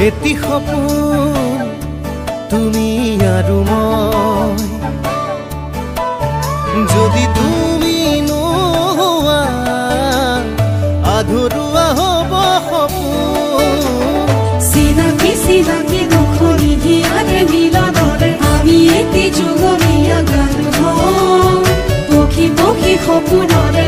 এটি সপোন তুমি আৰু মই যদি তুমি নোহোৱা আধৰুৱা হ'ব সপোন চিনাকি চিনাকি দুখনি হিয়াৰে মিলনৰে আমি এটি যুগমীয়া গান পক্ষী পক্ষী সপোনৰে